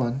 1,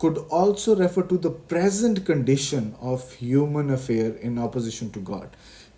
could also refer to the present condition of human affair in opposition to God।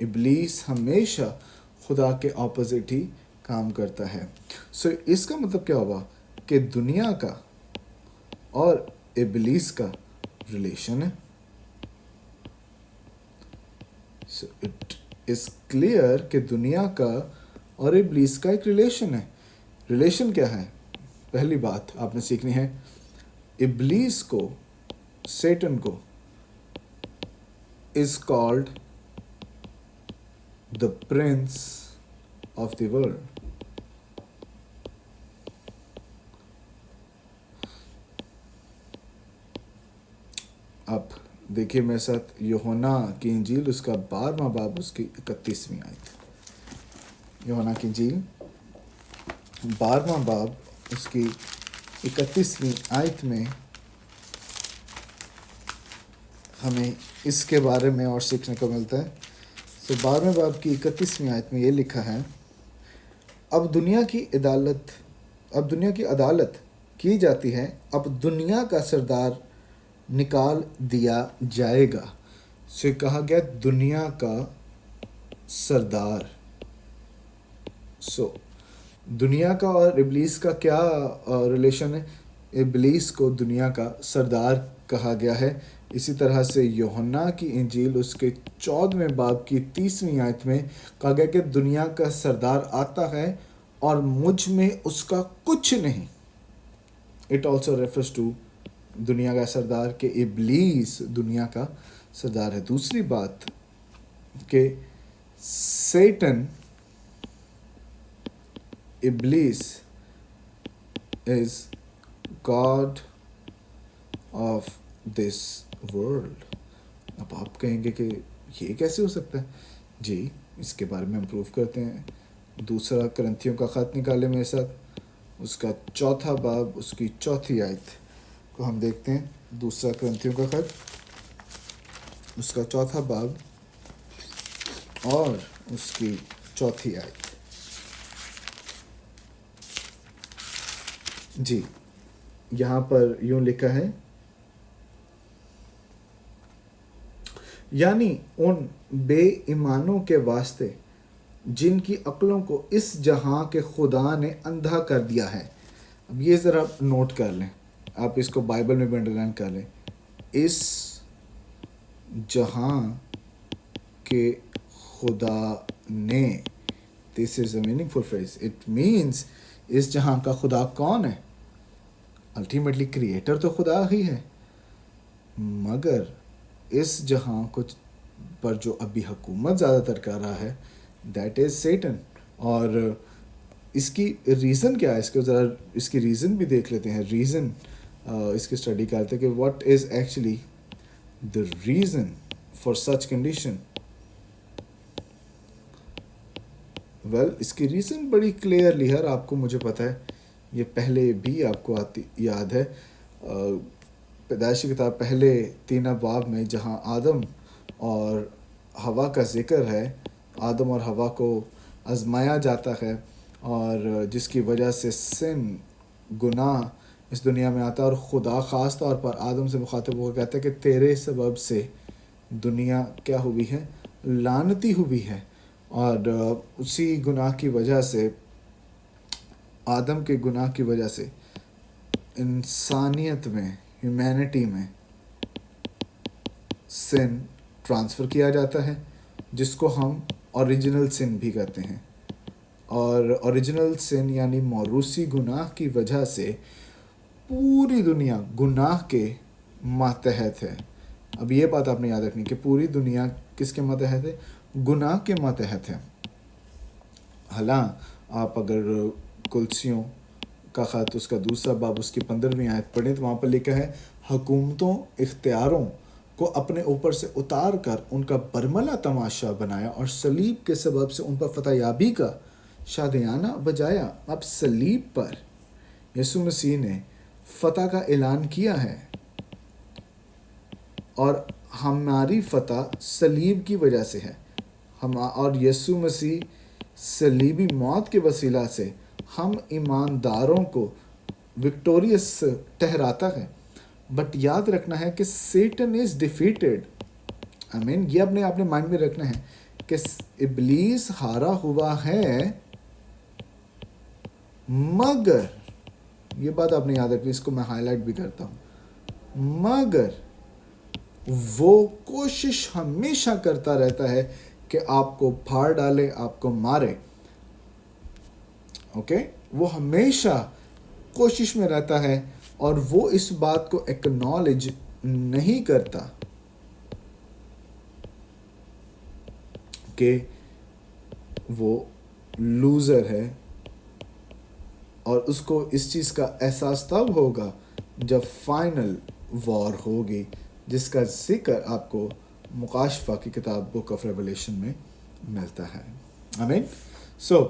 ابلیس ہمیشہ خدا کے opposite ہی کام کرتا ہے. سو اس کا مطلب کیا ہوا کہ دنیا کا اور ابلیس کا ریلیشن ہے. سو اٹ از کلیئر کہ دنیا کا اور ابلیس کا ایک ریلیشن ہے. ریلیشن کیا ہے؟ پہلی بات آپ نے سیکھنی ہے، ابلیس کو، سیٹن کو is called the prince of the world. اب دیکھیے میرے ساتھ یوحنا کی انجیل اس کا 12واں باب اس کی 31ویں آیت. یوحنا کی انجیل 12واں باب اس کی 31ویں آیت میں ہمیں اس کے بارے میں اور سیکھنے کو ملتا ہے. تو 12ویں باب کی 31ویں آیت میں یہ لکھا ہے، اب دنیا کی عدالت کی جاتی ہے، اب دنیا کا سردار نکال دیا جائے گا. سے کہا گیا دنیا کا سردار. دنیا کا اور ابلیس کا کیا ریلیشن ہے؟ ابلیس کو دنیا کا سردار کہا گیا ہے. اسی طرح سے یوحنا کی انجیل اس کے 14ویں باب کی 30ویں آیت میں کہا گیا کہ دنیا کا سردار آتا ہے اور مجھ میں اس کا کچھ نہیں. اٹ آلسو ریفرز ٹو دنیا کا سردار کہ ابلیس دنیا کا سردار ہے. دوسری بات کہ سیٹن، ابلیس is God of this world. اب آپ کہیں گے کہ یہ کیسے ہو سکتا ہے؟ جی اس کے بارے میں ہم پروف کرتے ہیں. دوسرا کرنتھیوں کا خط نکالے میرے ساتھ، اس کا 4 باب اس کی 4 آیت کو ہم دیکھتے ہیں. دوسرا کرنتھیوں کا خط اس کا 4 باب اور اس کی 4 آیت. جی یہاں پر یوں لکھا ہے، یعنی ان بے ایمانوں کے واسطے جن کی عقلوں کو اس جہاں کے خدا نے اندھا کر دیا ہے. اب یہ ذرا نوٹ کر لیں، آپ اس کو بائبل میں بھی انڈرلائن کر لیں. اس جہاں کے خدا نے، this is a meaningful phrase. It means اس جہاں کا خدا کون ہے؟ الٹیمیٹلی کریٹر تو خدا ہی ہے، مگر اس جہاں کچھ پر جو ابھی حکومت زیادہ تر کر رہا ہے دیٹ از سیٹن. اور اس کی ریزن کیا ہے؟ اس کو ذرا اس کی ریزن بھی دیکھ لیتے ہیں. ریزن اس کی اسٹڈی کرتے ہیں کہ what is actually the reason for such condition. Well اس کی ریزن بڑی کلیئرلی ہے، آپ کو مجھے پتہ ہے، یہ پہلے بھی آپ کو یاد ہے. پیدائش کی کتاب پہلے 3 باب میں جہاں آدم اور ہوا کا ذکر ہے، آدم اور ہوا کو آزمایا جاتا ہے اور جس کی وجہ سے سن، گناہ اس دنیا میں آتا ہے، اور خدا خاص طور پر آدم سے مخاطب ہو کر کہتا ہے کہ تیرے سبب سے دنیا کیا ہوئی ہے؟ لعنتی ہوئی ہے. اور اسی گناہ کی وجہ سے، آدم کے گناہ کی وجہ سے انسانیت میں، ہیومینٹی میں سن ٹرانسفر کیا جاتا ہے، جس کو ہم اوریجنل سن بھی کہتے ہیں. اور اوریجنل سن یعنی موروثی گناہ کی وجہ سے پوری دنیا گناہ کے ماتحت ہے. اب یہ بات آپ نے یاد رکھنی کہ پوری دنیا کس کے ماتحت ہے؟ گناہ کے ماتحت ہے. حالاں آپ اگر کلسیوں کا خط اس کا 2 باب اس کی 15ویں آیت پڑھیں تو وہاں پر لکھا ہے، حکومتوں، اختیاروں کو اپنے اوپر سے اتار کر ان کا برملا تماشا بنایا اور صلیب کے سبب سے ان پر فتح یابی کا شادیانہ بجایا. اب صلیب پر یسوع مسیح نے فتح کا اعلان کیا ہے، اور ہماری فتح صلیب کی وجہ سے ہے. اور یسوع مسیح صلیبی موت کے وسیلہ سے ہم ایمانداروں کو وکٹوریس ٹھہراتا ہے. بٹ یاد رکھنا ہے کہ سیٹن از ڈیفیٹڈ. یہ اپنے مائنڈ میں رکھنا ہے کہ ابلیس ہارا ہوا ہے، مگر یہ بات آپ نے یاد رکھنی، اس کو میں ہائی لائٹ بھی کرتا ہوں، مگر وہ کوشش ہمیشہ کرتا رہتا ہے کہ آپ کو پھاڑ ڈالے، آپ کو مارے. اوکے، وہ ہمیشہ کوشش میں رہتا ہے، اور وہ اس بات کو ایکنالج نہیں کرتا کہ وہ لوزر ہے، اور اس کو اس چیز کا احساس تب ہوگا جب فائنل وار ہوگی، جس کا ذکر آپ کو مکاشفہ کی کتاب بک آف ریولیشن میں ملتا ہے. آمین. سو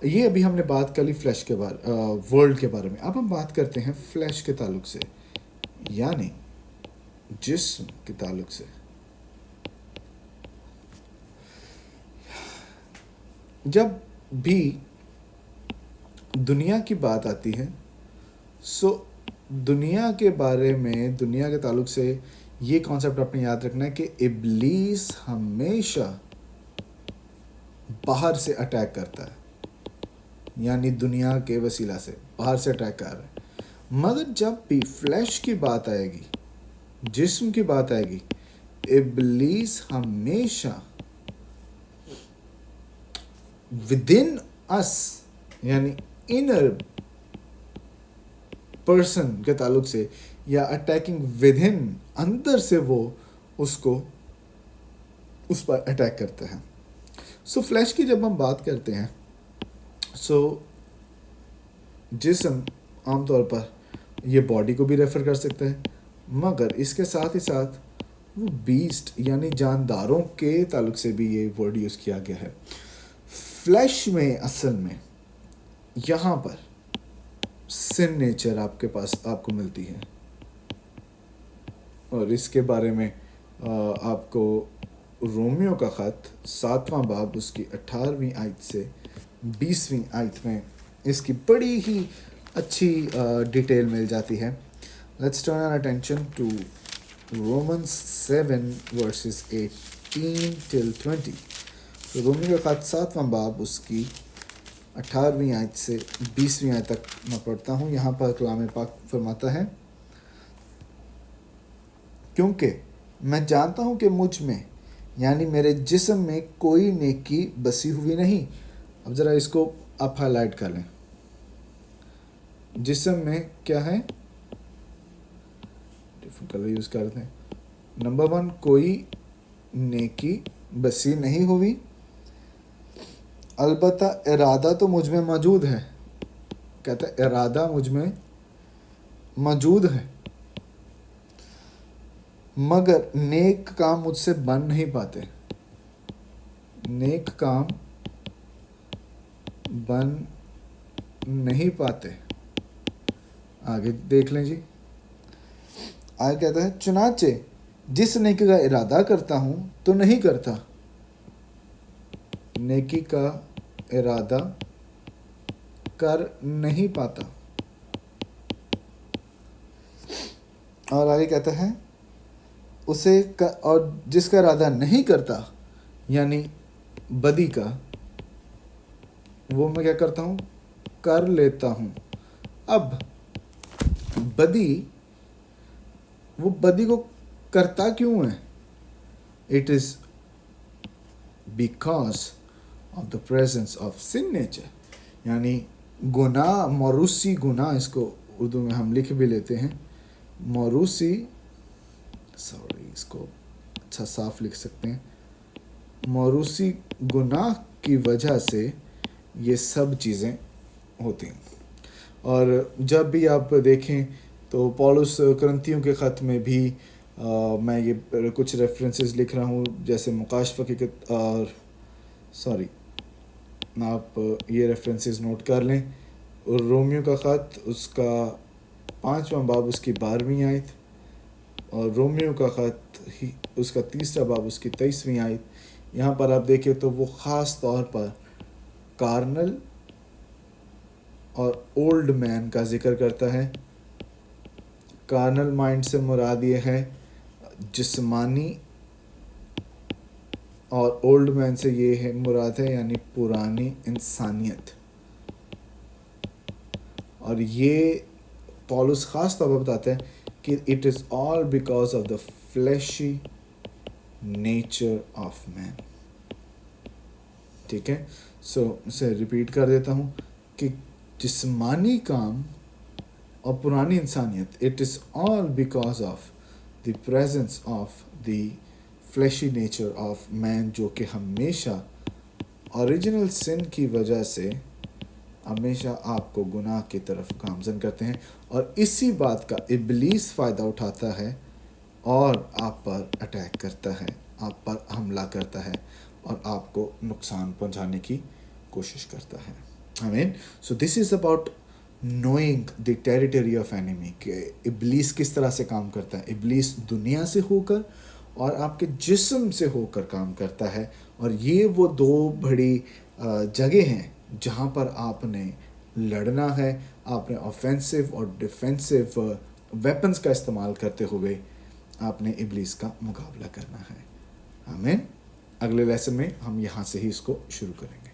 یہ ابھی ہم نے بات کر لی فلیش کے بارے، ورلڈ کے بارے میں. اب ہم بات کرتے ہیں فلیش کے تعلق سے، یعنی جسم کے تعلق سے. جب بھی دنیا کی بات آتی ہے، سو دنیا کے بارے میں، دنیا کے تعلق سے یہ کانسیپٹ آپ نے یاد رکھنا ہے کہ ابلیس ہمیشہ باہر سے اٹیک کرتا ہے، یعنی دنیا کے وسیلہ سے باہر سے اٹیک کر رہا ہے. مگر جب بھی فلیش کی بات آئے گی، جسم کی بات آئے گی، ابلیس ہمیشہ within us یعنی انر پرسن کے تعلق سے، یا اٹیکنگ within، اندر سے وہ اس پر اٹیک کرتا ہے. سو فلیش کی جب ہم بات کرتے ہیں، سو جسم عام طور پر یہ باڈی کو بھی ریفر کر سکتا ہے، مگر اس کے ساتھ ہی ساتھ وہ بیسٹ یعنی جانداروں کے تعلق سے بھی یہ ورڈ یوز کیا گیا ہے. فلیش میں اصل میں یہاں پر سن نیچر آپ کے پاس آپ کو ملتی ہے، اور اس کے بارے میں آپ کو رومیو کا خط 7واں باب اس کی 18ویں آیت سے 20ویں آیت میں اس کی بڑی ہی اچھی ڈیٹیل مل جاتی ہے. Let's turn our attention to Romans 7 verses 18 till 20. رومیو کا خط 7واں باب اس کی 18ویں آیت سے 20ویں آیت تک میں پڑھتا ہوں. یہاں پر کلام پاک فرماتا ہے، کیونکہ میں جانتا ہوں کہ مجھ میں یعنی میرے جسم میں کوئی نیکی بسی ہوئی نہیں. اب ذرا اس کو آپ ہائی لائٹ کر لیں. جسم میں کیا ہے؟ ڈفرنٹ کلر یوز کرتے ہیں. نمبر 1، کوئی نیکی بسی نہیں ہوئی، البتہ ارادہ تو مجھ میں موجود ہے. کہتا ہے ارادہ مجھ میں موجود ہے، مگر نیک کام مجھ سے بن نہیں پاتے. نیک کام بن نہیں پاتے. آگے دیکھ لیں جی. آگے کہتا ہے، چنانچہ جس نیکی کا ارادہ کرتا ہوں تو نہیں کرتا. نیکی کا ارادہ کر نہیں پاتا. اور آگے کہتا ہے اسے اور جس کا ارادہ نہیں کرتا یعنی بدی کا، وہ میں کیا کرتا ہوں؟ کر لیتا ہوں. اب بدی، وہ بدی کو کرتا کیوں ہے؟ It is because of the presence of sin nature, یعنی گناہ، موروثی گناہ، اس کو اردو میں ہم لکھ بھی لیتے ہیں موروثی، اس کو اچھا صاف لکھ سکتے ہیں، موروثی گناہ کی وجہ سے یہ سب چیزیں ہوتی ہیں. اور جب بھی آپ دیکھیں تو پولس کرنتھیوں کے خط میں بھی میں یہ کچھ ریفرنسز لکھ رہا ہوں، جیسے مکاشفہ کی آپ یہ ریفرنسز نوٹ کر لیں. رومیو کا خط اس کا 5واں باب اس کی 12ویں آیت، اور رومیو کا خط اس کا 3 باب اس کی 23ویں آیت. یہاں پر آپ دیکھیں تو وہ خاص طور پر کارنل اور اولڈ مین کا ذکر کرتا ہے. کارنل مائنڈ سے مراد یہ ہے جسمانی اور اولڈ مین سے یہ ہے مراد ہے یعنی پرانی انسانیت. اور یہ پولس خاص طور پر بتاتا ہے کہ it is all because of the fleshy nature of man. ٹھیک ہے، سو اسے ریپیٹ کر دیتا ہوں کہ جسمانی کام اور پرانی انسانیت، it is all because of the presence of the fleshy nature of man, جو کہ ہمیشہ اوریجنل سن کی وجہ سے ہمیشہ آپ کو گناہ کی طرف گامزن کرتے ہیں، اور اسی بات کا ابلیس فائدہ اٹھاتا ہے اور آپ پر اٹیک کرتا ہے، آپ پر حملہ کرتا ہے اور آپ کو نقصان پہنچانے کی کوشش کرتا ہے. آمین. So this is about knowing the territory of enemy, کہ ابلیس کس طرح سے کام کرتا ہے. ابلیس دنیا سے ہو کر اور آپ کے جسم سے ہو کر کام کرتا ہے، اور یہ وہ دو بڑی جگہ ہیں جہاں پر آپ نے لڑنا ہے. آپ نے آفینسو اور ڈیفینسو ویپنز کا استعمال کرتے ہوئے آپ نے ابلیس کا مقابلہ کرنا ہے. آمین. اگلے لیسن میں ہم یہاں سے ہی اس کو شروع کریں گے.